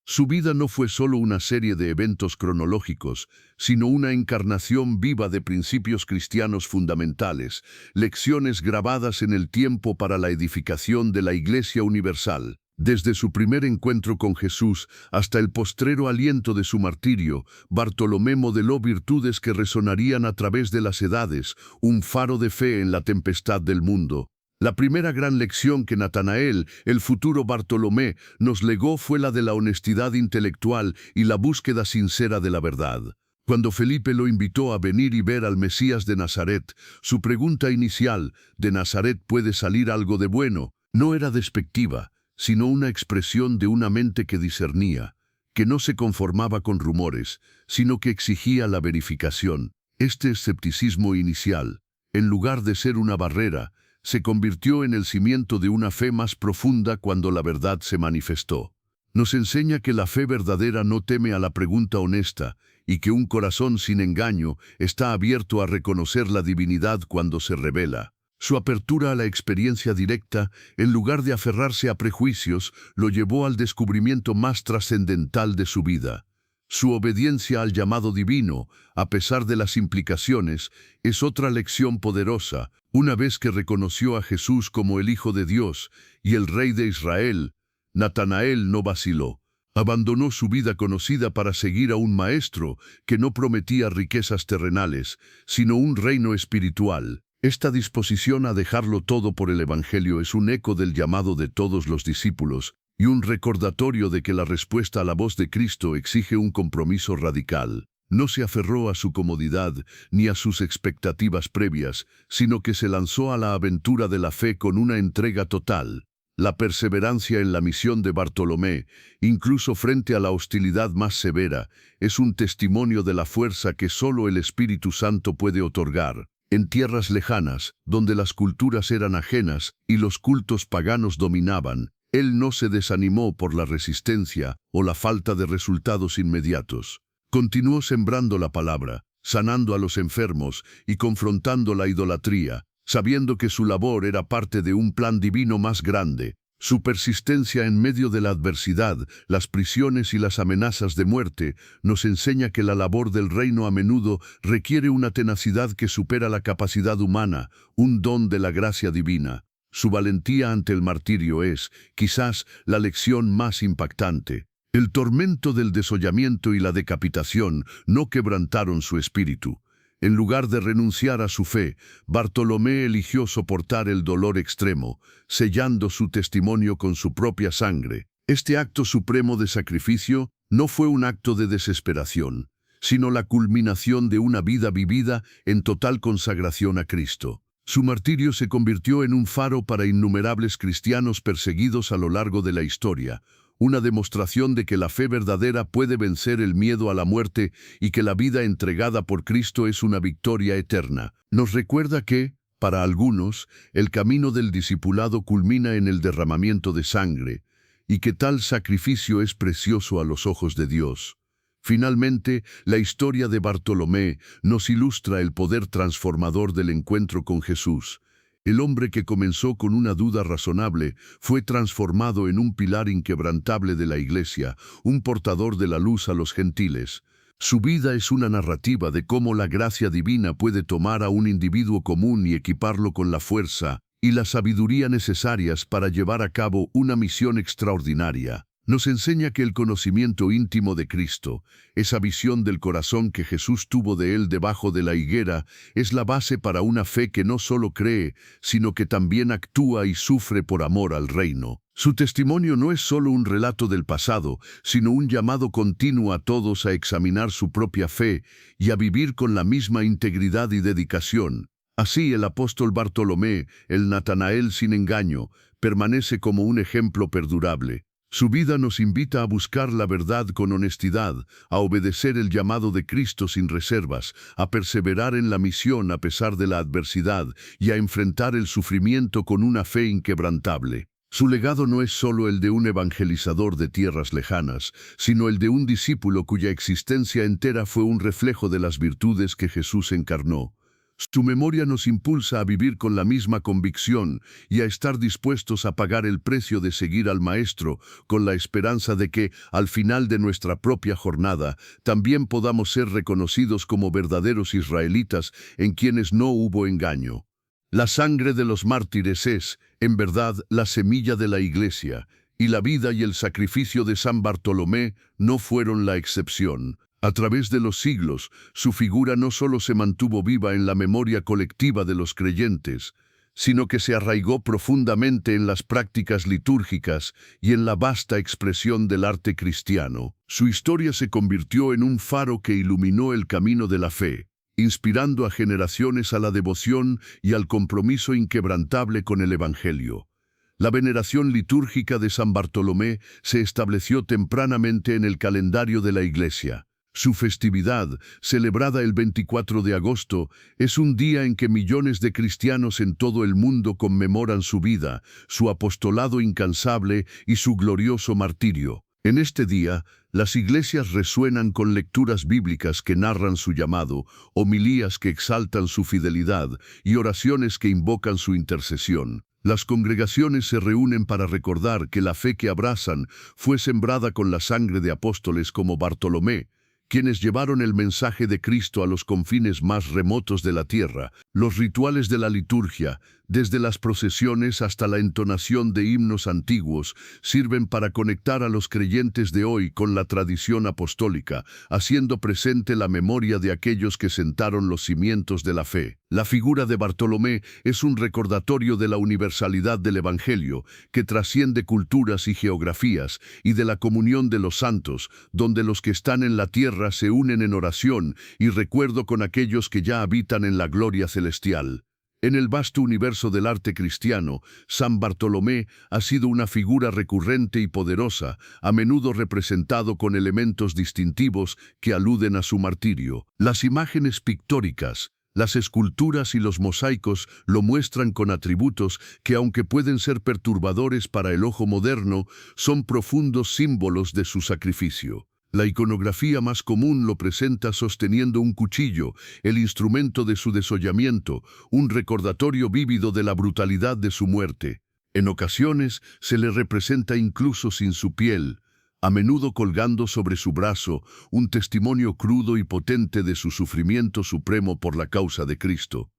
Su vida no fue solo una serie de eventos cronológicos, sino una encarnación viva de principios cristianos fundamentales, lecciones grabadas en el tiempo para la edificación de la Iglesia universal. Desde su primer encuentro con Jesús hasta el postrero aliento de su martirio, Bartolomé modeló virtudes que resonarían a través de las edades, un faro de fe en la tempestad del mundo. La primera gran lección que Natanael, el futuro Bartolomé, nos legó fue la de la honestidad intelectual y la búsqueda sincera de la verdad. Cuando Felipe lo invitó a venir y ver al Mesías de Nazaret, su pregunta inicial, ¿de Nazaret puede salir algo de bueno?, no era despectiva, sino una expresión de una mente que discernía, que no se conformaba con rumores, sino que exigía la verificación. Este escepticismo inicial, en lugar de ser una barrera, se convirtió en el cimiento de una fe más profunda cuando la verdad se manifestó. Nos enseña que la fe verdadera no teme a la pregunta honesta y que un corazón sin engaño está abierto a reconocer la divinidad cuando se revela. Su apertura a la experiencia directa, en lugar de aferrarse a prejuicios, lo llevó al descubrimiento más trascendental de su vida. Su obediencia al llamado divino, a pesar de las implicaciones, es otra lección poderosa. Una vez que reconoció a Jesús como el Hijo de Dios y el Rey de Israel, Natanael no vaciló. Abandonó su vida conocida para seguir a un maestro que no prometía riquezas terrenales, sino un reino espiritual. Esta disposición a dejarlo todo por el Evangelio es un eco del llamado de todos los discípulos y un recordatorio de que la respuesta a la voz de Cristo exige un compromiso radical. No se aferró a su comodidad ni a sus expectativas previas, sino que se lanzó a la aventura de la fe con una entrega total. La perseverancia en la misión de Bartolomé, incluso frente a la hostilidad más severa, es un testimonio de la fuerza que solo el Espíritu Santo puede otorgar. En tierras lejanas, donde las culturas eran ajenas y los cultos paganos dominaban, él no se desanimó por la resistencia o la falta de resultados inmediatos. Continuó sembrando la palabra, sanando a los enfermos y confrontando la idolatría, sabiendo que su labor era parte de un plan divino más grande. Su persistencia en medio de la adversidad, las prisiones y las amenazas de muerte nos enseña que la labor del reino a menudo requiere una tenacidad que supera la capacidad humana, un don de la gracia divina. Su valentía ante el martirio es, quizás, la lección más impactante. El tormento del desollamiento y la decapitación no quebrantaron su espíritu. En lugar de renunciar a su fe, Bartolomé eligió soportar el dolor extremo, sellando su testimonio con su propia sangre. Este acto supremo de sacrificio no fue un acto de desesperación, sino la culminación de una vida vivida en total consagración a Cristo. Su martirio se convirtió en un faro para innumerables cristianos perseguidos a lo largo de la historia, una demostración de que la fe verdadera puede vencer el miedo a la muerte y que la vida entregada por Cristo es una victoria eterna. Nos recuerda que, para algunos, el camino del discipulado culmina en el derramamiento de sangre, y que tal sacrificio es precioso a los ojos de Dios. Finalmente, la historia de Bartolomé nos ilustra el poder transformador del encuentro con Jesús. El hombre que comenzó con una duda razonable fue transformado en un pilar inquebrantable de la Iglesia, un portador de la luz a los gentiles. Su vida es una narrativa de cómo la gracia divina puede tomar a un individuo común y equiparlo con la fuerza y la sabiduría necesarias para llevar a cabo una misión extraordinaria. Nos enseña que el conocimiento íntimo de Cristo, esa visión del corazón que Jesús tuvo de él debajo de la higuera, es la base para una fe que no solo cree, sino que también actúa y sufre por amor al reino. Su testimonio no es solo un relato del pasado, sino un llamado continuo a todos a examinar su propia fe y a vivir con la misma integridad y dedicación. Así el apóstol Bartolomé, el Natanael sin engaño, permanece como un ejemplo perdurable. Su vida nos invita a buscar la verdad con honestidad, a obedecer el llamado de Cristo sin reservas, a perseverar en la misión a pesar de la adversidad y a enfrentar el sufrimiento con una fe inquebrantable. Su legado no es solo el de un evangelizador de tierras lejanas, sino el de un discípulo cuya existencia entera fue un reflejo de las virtudes que Jesús encarnó. Su memoria nos impulsa a vivir con la misma convicción y a estar dispuestos a pagar el precio de seguir al Maestro, con la esperanza de que, al final de nuestra propia jornada, también podamos ser reconocidos como verdaderos israelitas en quienes no hubo engaño. La sangre de los mártires es, en verdad, la semilla de la Iglesia, y la vida y el sacrificio de San Bartolomé no fueron la excepción. A través de los siglos, su figura no solo se mantuvo viva en la memoria colectiva de los creyentes, sino que se arraigó profundamente en las prácticas litúrgicas y en la vasta expresión del arte cristiano. Su historia se convirtió en un faro que iluminó el camino de la fe, inspirando a generaciones a la devoción y al compromiso inquebrantable con el Evangelio. La veneración litúrgica de San Bartolomé se estableció tempranamente en el calendario de la Iglesia. Su festividad, celebrada el 24 de agosto, es un día en que millones de cristianos en todo el mundo conmemoran su vida, su apostolado incansable y su glorioso martirio. En este día, las iglesias resuenan con lecturas bíblicas que narran su llamado, homilías que exaltan su fidelidad y oraciones que invocan su intercesión. Las congregaciones se reúnen para recordar que la fe que abrazan fue sembrada con la sangre de apóstoles como Bartolomé, quienes llevaron el mensaje de Cristo a los confines más remotos de la tierra. Los rituales de la liturgia, desde las procesiones hasta la entonación de himnos antiguos, sirven para conectar a los creyentes de hoy con la tradición apostólica, haciendo presente la memoria de aquellos que sentaron los cimientos de la fe. La figura de Bartolomé es un recordatorio de la universalidad del Evangelio, que trasciende culturas y geografías, y de la comunión de los santos, donde los que están en la tierra se unen en oración y recuerdo con aquellos que ya habitan en la gloria celestial. En el vasto universo del arte cristiano, San Bartolomé ha sido una figura recurrente y poderosa, a menudo representado con elementos distintivos que aluden a su martirio. Las imágenes pictóricas, las esculturas y los mosaicos lo muestran con atributos que, aunque pueden ser perturbadores para el ojo moderno, son profundos símbolos de su sacrificio. La iconografía más común lo presenta sosteniendo un cuchillo, el instrumento de su desollamiento, un recordatorio vívido de la brutalidad de su muerte. En ocasiones se le representa incluso sin su piel, a menudo colgando sobre su brazo un testimonio crudo y potente de su sufrimiento supremo por la causa de Cristo.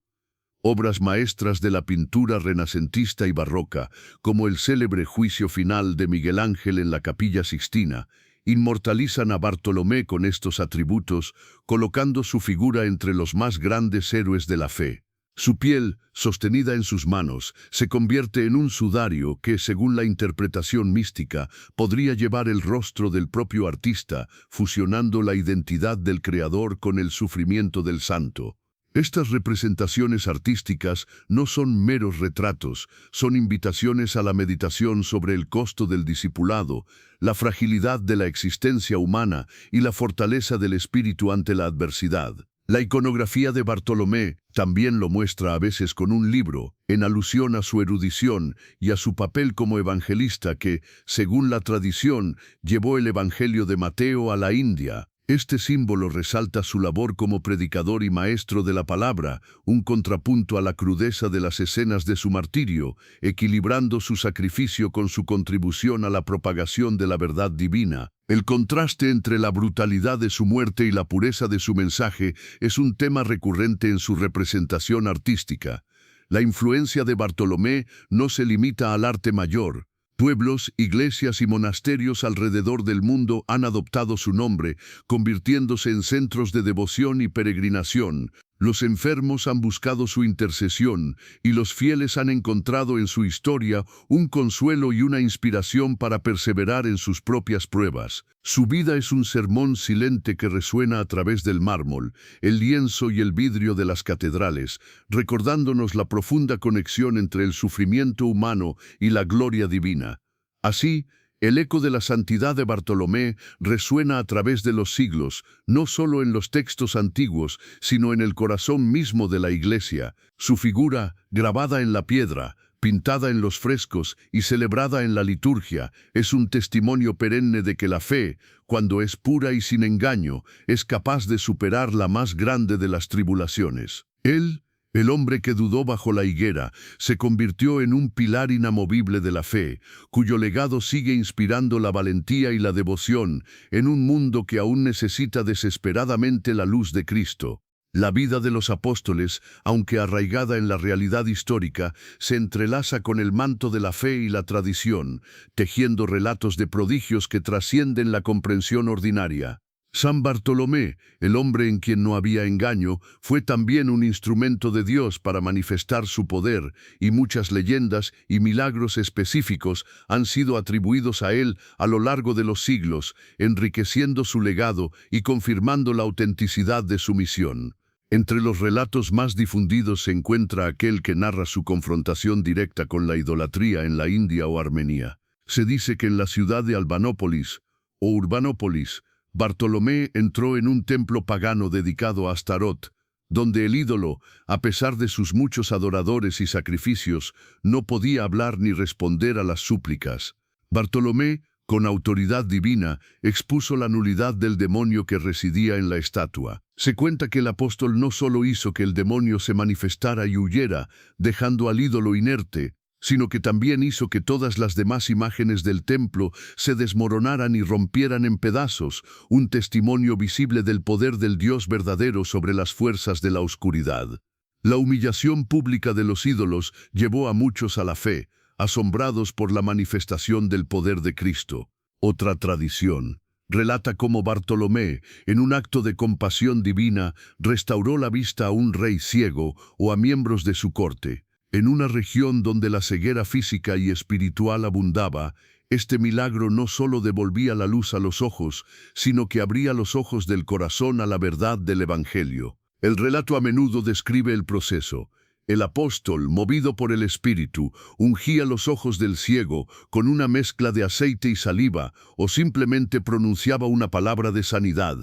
Obras maestras de la pintura renacentista y barroca, como el célebre Juicio Final de Miguel Ángel en la Capilla Sixtina, inmortalizan a Bartolomé con estos atributos, colocando su figura entre los más grandes héroes de la fe. Su piel, sostenida en sus manos, se convierte en un sudario que, según la interpretación mística, podría llevar el rostro del propio artista, fusionando la identidad del creador con el sufrimiento del santo. Estas representaciones artísticas no son meros retratos, son invitaciones a la meditación sobre el costo del discipulado, la fragilidad de la existencia humana y la fortaleza del espíritu ante la adversidad. La iconografía de Bartolomé también lo muestra a veces con un libro, en alusión a su erudición y a su papel como evangelista que, según la tradición, llevó el Evangelio de Mateo a la India. Este símbolo resalta su labor como predicador y maestro de la palabra, un contrapunto a la crudeza de las escenas de su martirio, equilibrando su sacrificio con su contribución a la propagación de la verdad divina. El contraste entre la brutalidad de su muerte y la pureza de su mensaje es un tema recurrente en su representación artística. La influencia de Bartolomé no se limita al arte mayor. Pueblos, iglesias y monasterios alrededor del mundo han adoptado su nombre, convirtiéndose en centros de devoción y peregrinación. Los enfermos han buscado su intercesión y los fieles han encontrado en su historia un consuelo y una inspiración para perseverar en sus propias pruebas. Su vida es un sermón silente que resuena a través del mármol, el lienzo y el vidrio de las catedrales, recordándonos la profunda conexión entre el sufrimiento humano y la gloria divina. Así, el eco de la santidad de Bartolomé resuena a través de los siglos, no solo en los textos antiguos, sino en el corazón mismo de la Iglesia. Su figura, grabada en la piedra, pintada en los frescos y celebrada en la liturgia, es un testimonio perenne de que la fe, cuando es pura y sin engaño, es capaz de superar la más grande de las tribulaciones. Él, El hombre que dudó bajo la higuera se convirtió en un pilar inamovible de la fe, cuyo legado sigue inspirando la valentía y la devoción en un mundo que aún necesita desesperadamente la luz de Cristo. La vida de los apóstoles, aunque arraigada en la realidad histórica, se entrelaza con el manto de la fe y la tradición, tejiendo relatos de prodigios que trascienden la comprensión ordinaria. San Bartolomé, el hombre en quien no había engaño, fue también un instrumento de Dios para manifestar su poder, y muchas leyendas y milagros específicos han sido atribuidos a él a lo largo de los siglos, enriqueciendo su legado y confirmando la autenticidad de su misión. Entre los relatos más difundidos se encuentra aquel que narra su confrontación directa con la idolatría en la India o Armenia. Se dice que en la ciudad de Albanópolis, o Urbanópolis, Bartolomé entró en un templo pagano dedicado a Astarot, donde el ídolo, a pesar de sus muchos adoradores y sacrificios, no podía hablar ni responder a las súplicas. Bartolomé, con autoridad divina, expuso la nulidad del demonio que residía en la estatua. Se cuenta que el apóstol no solo hizo que el demonio se manifestara y huyera, dejando al ídolo inerte, sino que también hizo que todas las demás imágenes del templo se desmoronaran y rompieran en pedazos, un testimonio visible del poder del Dios verdadero sobre las fuerzas de la oscuridad. La humillación pública de los ídolos llevó a muchos a la fe, asombrados por la manifestación del poder de Cristo. Otra tradición relata cómo Bartolomé, en un acto de compasión divina, restauró la vista a un rey ciego o a miembros de su corte. En una región donde la ceguera física y espiritual abundaba, este milagro no solo devolvía la luz a los ojos, sino que abría los ojos del corazón a la verdad del Evangelio. El relato a menudo describe el proceso. El apóstol, movido por el Espíritu, ungía los ojos del ciego con una mezcla de aceite y saliva, o simplemente pronunciaba una palabra de sanidad,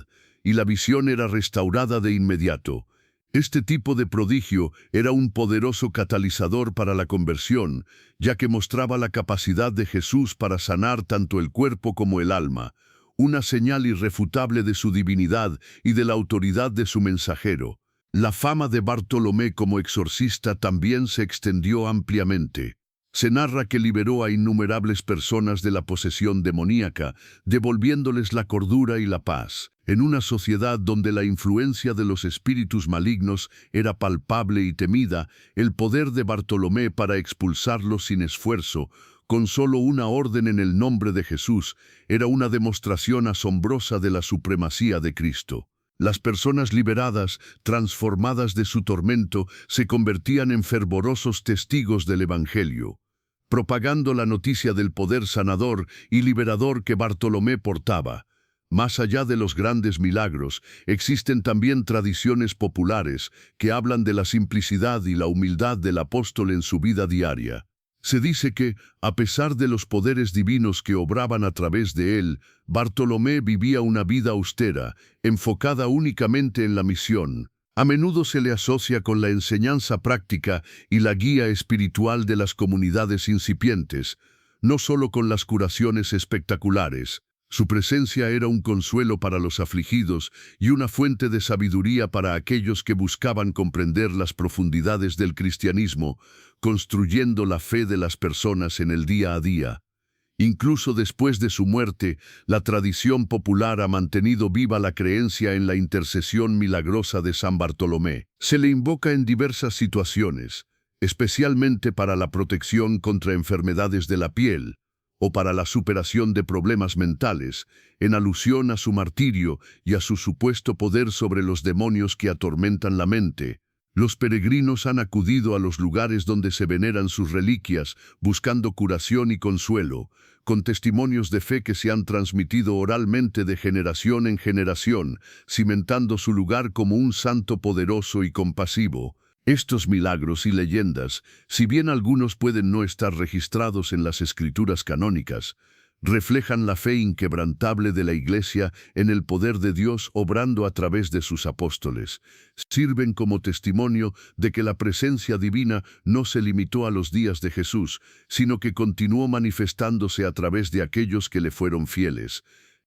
y la visión era restaurada de inmediato. Este tipo de prodigio era un poderoso catalizador para la conversión, ya que mostraba la capacidad de Jesús para sanar tanto el cuerpo como el alma, una señal irrefutable de su divinidad y de la autoridad de su mensajero. La fama de Bartolomé como exorcista también se extendió ampliamente. Se narra que liberó a innumerables personas de la posesión demoníaca, devolviéndoles la cordura y la paz. En una sociedad donde la influencia de los espíritus malignos era palpable y temida, el poder de Bartolomé para expulsarlos sin esfuerzo, con solo una orden en el nombre de Jesús, era una demostración asombrosa de la supremacía de Cristo. Las personas liberadas, transformadas de su tormento, se convertían en fervorosos testigos del Evangelio, propagando la noticia del poder sanador y liberador que Bartolomé portaba. Más allá de los grandes milagros, existen también tradiciones populares que hablan de la simplicidad y la humildad del apóstol en su vida diaria. Se dice que, a pesar de los poderes divinos que obraban a través de él, Bartolomé vivía una vida austera, enfocada únicamente en la misión. A menudo se le asocia con la enseñanza práctica y la guía espiritual de las comunidades incipientes, no solo con las curaciones espectaculares. Su presencia era un consuelo para los afligidos y una fuente de sabiduría para aquellos que buscaban comprender las profundidades del cristianismo, construyendo la fe de las personas en el día a día. Incluso después de su muerte, la tradición popular ha mantenido viva la creencia en la intercesión milagrosa de San Bartolomé. Se le invoca en diversas situaciones, especialmente para la protección contra enfermedades de la piel, o para la superación de problemas mentales, en alusión a su martirio y a su supuesto poder sobre los demonios que atormentan la mente. Los peregrinos han acudido a los lugares donde se veneran sus reliquias, buscando curación y consuelo, con testimonios de fe que se han transmitido oralmente de generación en generación, cimentando su lugar como un santo poderoso y compasivo. Estos milagros y leyendas, si bien algunos pueden no estar registrados en las escrituras canónicas, reflejan la fe inquebrantable de la Iglesia en el poder de Dios obrando a través de sus apóstoles. Sirven como testimonio de que la presencia divina no se limitó a los días de Jesús, sino que continuó manifestándose a través de aquellos que le fueron fieles.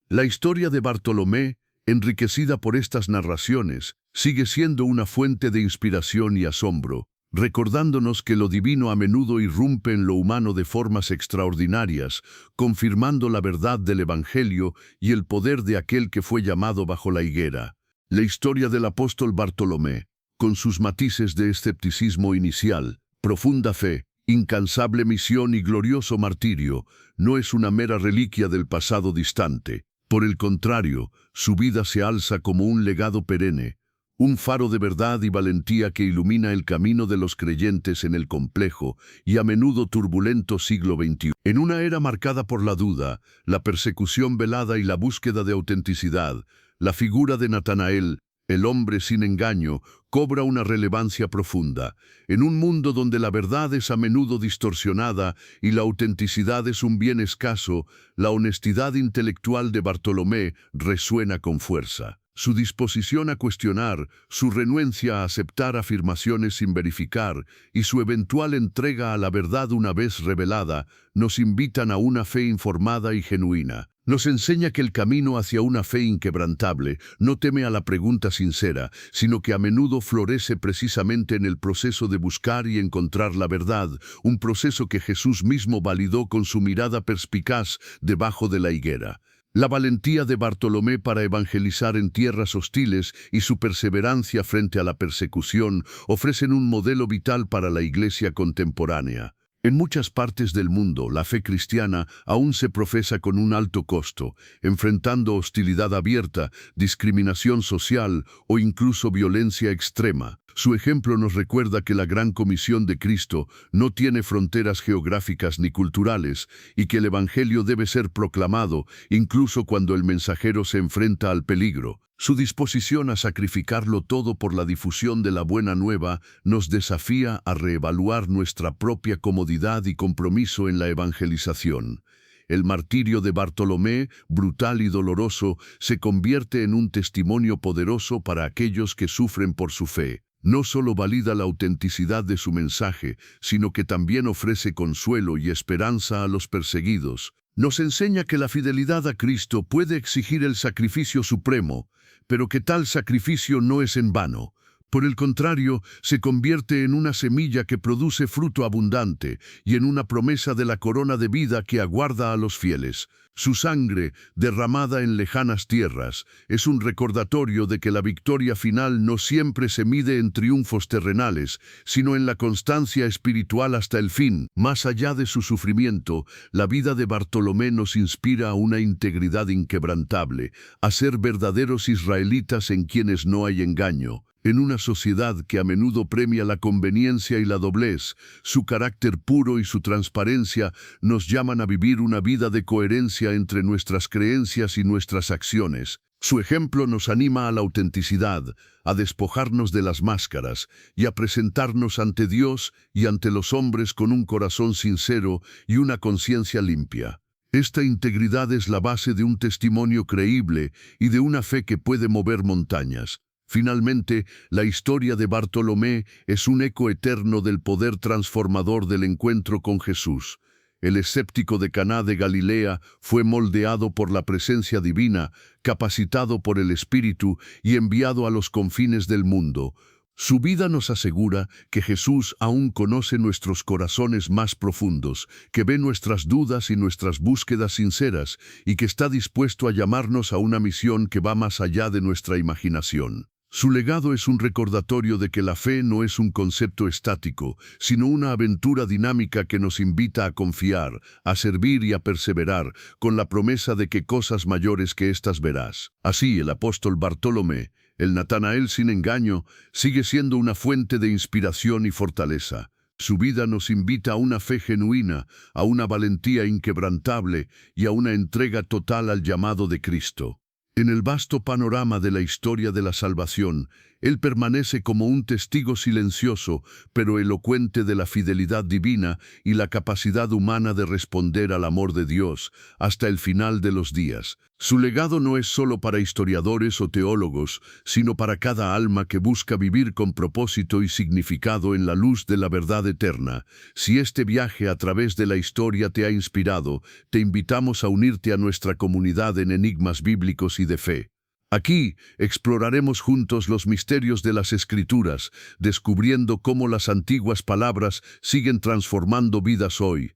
La historia de Bartolomé enriquecida por estas narraciones, sigue siendo una fuente de inspiración y asombro, recordándonos que lo divino a menudo irrumpe en lo humano de formas extraordinarias, confirmando la verdad del Evangelio y el poder de aquel que fue llamado bajo la higuera. La historia del apóstol Bartolomé, con sus matices de escepticismo inicial, profunda fe, incansable misión y glorioso martirio, no es una mera reliquia del pasado distante. Por el contrario, su vida se alza como un legado perenne, un faro de verdad y valentía que ilumina el camino de los creyentes en el complejo y a menudo turbulento siglo XXI. En una era marcada por la duda, la persecución velada y la búsqueda de autenticidad, la figura de Natanael, el hombre sin engaño, cobra una relevancia profunda. En un mundo donde la verdad es a menudo distorsionada y la autenticidad es un bien escaso, la honestidad intelectual de Bartolomé resuena con fuerza. Su disposición a cuestionar, su renuencia a aceptar afirmaciones sin verificar y su eventual entrega a la verdad una vez revelada nos invitan a una fe informada y genuina. Nos enseña que el camino hacia una fe inquebrantable no teme a la pregunta sincera, sino que a menudo florece precisamente en el proceso de buscar y encontrar la verdad, un proceso que Jesús mismo validó con su mirada perspicaz debajo de la higuera. La valentía de Bartolomé para evangelizar en tierras hostiles y su perseverancia frente a la persecución ofrecen un modelo vital para la Iglesia contemporánea. En muchas partes del mundo, la fe cristiana aún se profesa con un alto costo, enfrentando hostilidad abierta, discriminación social o incluso violencia extrema. Su ejemplo nos recuerda que la gran comisión de Cristo no tiene fronteras geográficas ni culturales y que el Evangelio debe ser proclamado incluso cuando el mensajero se enfrenta al peligro. Su disposición a sacrificarlo todo por la difusión de la buena nueva nos desafía a reevaluar nuestra propia comodidad y compromiso en la evangelización. El martirio de Bartolomé, brutal y doloroso, se convierte en un testimonio poderoso para aquellos que sufren por su fe. No solo valida la autenticidad de su mensaje, sino que también ofrece consuelo y esperanza a los perseguidos. Nos enseña que la fidelidad a Cristo puede exigir el sacrificio supremo, pero que tal sacrificio no es en vano. Por el contrario, se convierte en una semilla que produce fruto abundante y en una promesa de la corona de vida que aguarda a los fieles. Su sangre, derramada en lejanas tierras, es un recordatorio de que la victoria final no siempre se mide en triunfos terrenales, sino en la constancia espiritual hasta el fin. Más allá de su sufrimiento, la vida de Bartolomé nos inspira a una integridad inquebrantable, a ser verdaderos israelitas en quienes no hay engaño. En una sociedad que a menudo premia la conveniencia y la doblez, su carácter puro y su transparencia nos llaman a vivir una vida de coherencia entre nuestras creencias y nuestras acciones. Su ejemplo nos anima a la autenticidad, a despojarnos de las máscaras y a presentarnos ante Dios y ante los hombres con un corazón sincero y una conciencia limpia. Esta integridad es la base de un testimonio creíble y de una fe que puede mover montañas. Finalmente, la historia de Bartolomé es un eco eterno del poder transformador del encuentro con Jesús. El escéptico de Caná de Galilea fue moldeado por la presencia divina, capacitado por el Espíritu y enviado a los confines del mundo. Su vida nos asegura que Jesús aún conoce nuestros corazones más profundos, que ve nuestras dudas y nuestras búsquedas sinceras y que está dispuesto a llamarnos a una misión que va más allá de nuestra imaginación. Su legado es un recordatorio de que la fe no es un concepto estático, sino una aventura dinámica que nos invita a confiar, a servir y a perseverar, con la promesa de que cosas mayores que estas verás. Así, el apóstol Bartolomé, el Natanael sin engaño, sigue siendo una fuente de inspiración y fortaleza. Su vida nos invita a una fe genuina, a una valentía inquebrantable y a una entrega total al llamado de Cristo. En el vasto panorama de la historia de la salvación, él permanece como un testigo silencioso, pero elocuente de la fidelidad divina y la capacidad humana de responder al amor de Dios hasta el final de los días. Su legado no es solo para historiadores o teólogos, sino para cada alma que busca vivir con propósito y significado en la luz de la verdad eterna. Si este viaje a través de la historia te ha inspirado, te invitamos a unirte a nuestra comunidad en Enigmas Bíblicos y de Fe. Aquí exploraremos juntos los misterios de las Escrituras, descubriendo cómo las antiguas palabras siguen transformando vidas hoy.